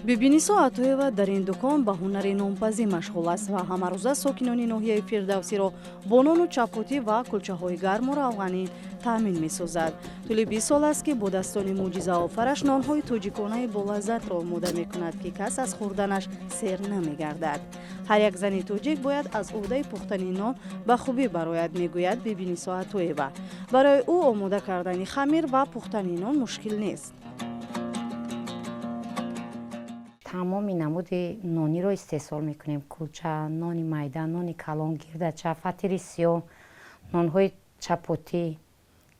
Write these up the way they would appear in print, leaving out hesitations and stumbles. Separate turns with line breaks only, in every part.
бибинисо атоева дар ин дукон ба ҳунари нонпазӣ машғул аст ва ҳамарӯза сокинони ноҳияи фирдавсиро бо нону чапотӣ ва кулчаҳои гарму равғанин таъмин месозад. тӯли 20 сол аст ки бодастони мӯъҷизаофараш нонҳои тоҷиконаи болаззатро омода мекунад ки кас аз хӯрданаш сер намегардад. ҳар як зани тоҷик бояд аз ӯҳдаи пухтани нон ба хубӣ барояд, мегӯяд бибинисо атоева. барои ӯ омода кардани хамир ва пухтани нон мушкил нест.
тамоми намуди нониро истеҳсол мекунем. кулча, нони майда, нони калон, гирдача, фатири сиёҳ, нонҳои чапотӣ,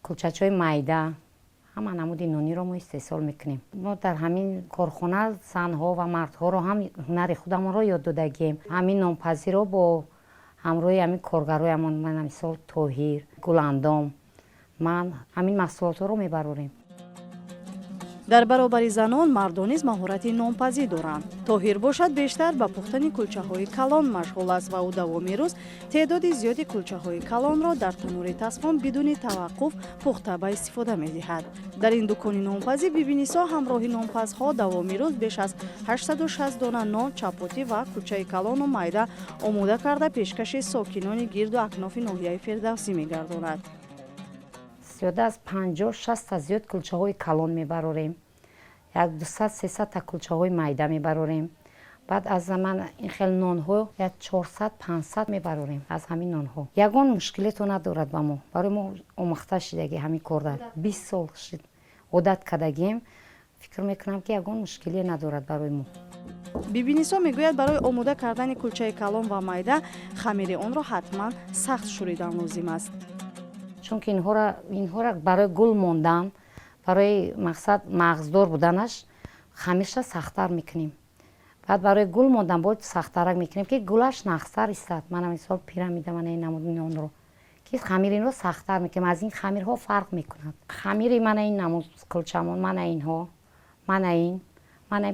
кулчачаҳои майда, ҳама намуди нониро мо истеҳсол мекунем. мо дар ҳамин корхона занҳо ва мардҳоро ҳам ҳунари худамонро ёд додагием. ҳамин нонпазиро бо ҳамроҳи ҳамин коргароямон, мисол Тоҳир, Гуландом, ман ҳамин маҳсулотҳоро мебарорем.
дар баробари занон мардон низ маҳорати нонпазӣ доранд. Тоҳир бошад бештар ба пухтани кулчаҳои калон машғул аст ва ӯ давоми рӯз теъдоди зиёди кулчаҳои калонро дар танӯри тасфон бидуни таваққуф пухта ба истифода медиҳад. дар ин дукони нонпазӣ бибинисо ҳамроҳи нонпазҳо давоми рӯз беш аз 860 дона нон, чапотӣ ва кулчаи калону майда омода карда пешкаши сокинони гирду акнофи ноҳияи фирдавсӣ мегардонад.
зиёда аз 50-60 та зиёд кулчаҳои калон мебарорем. 200-300 та кулчаҳои майда мебарорем. баъд аз заман ин хел нонҳо 400-500 мебарорем аз ҳамин нонҳо. ягон мушкилето надорад ба мо. барои мо омӯхта шидаги ҳамин корда 20 сол шид одат кардагием. фикр мекунам ки ягон мушкилие надорад барои мо.
бибинисо мегӯяд барои омода кардани кулчаи калон ва майда хамири онро ҳатман сахт шуридан лозим аст.
чунки инҳоро барои гул мондан, барои мақсад мағздор буданаш хамирша сахттар мекунем. баъд барои гул мондан бояд сахттарак мекунем ки гулаш нағзтар истад. мана мисол пирамида мана ин намуди нонро ки хамиринро сахттар мекунем. аз ин хамирҳо фарқ мекунад. хамири мана ин намуд кулчамон, мана инҳо, мана ин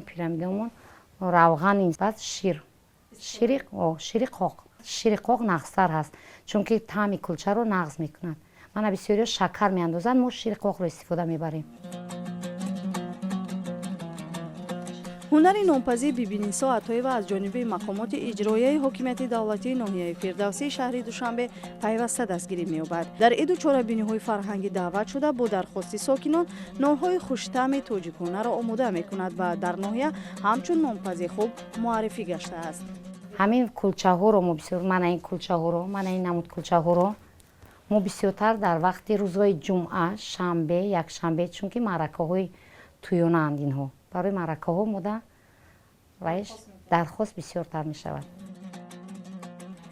пирамидамон равған ин. баъд шири қоқ нағзтар ҳаст, чунки таъми кулчаро нағз мекунад. мана бисёриҳо шакар меандозанд, мо шири қоқро истифода мебарем.
ҳунари нонпазии бибинисо атоева аз ҷониби мақомоти иҷроияи ҳокимияти давлатии ноҳияи фирдавсии шаҳри Душанбе пайваста дастгирӣ меёбад. дар иду чорабиниҳои фарҳангӣ даъват шуда бо дархости сокинон нонҳои хуштаъми тоҷиконаро омода мекунад ва дар ноҳия ҳамчун нонпази хуб муаррифӣ гаштааст.
ҳамин кулчаҳоро мо бисёр, мана ин кулчаҳоро, мана ин намуд кулчаҳоро мо бисёртар дар вақти рӯзҳои ҷумъа, шанбе, якшанбе, чунки маъракаҳои туёнаанд инҳо. барои маъракаҳо мода вайш дархост бисёртар мешавад.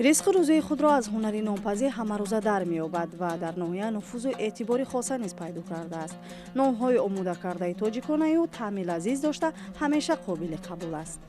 ризқи рӯзаи худро аз ҳунари нонпазӣ ҳамарӯза дар меёбад ва дар ноҳия нуфузу эътибори хоса низ пайдо кардааст. нонҳои омода кардаи тоҷиконаи ӯ таъми лазиз дошта ҳамеша қобили қабул аст.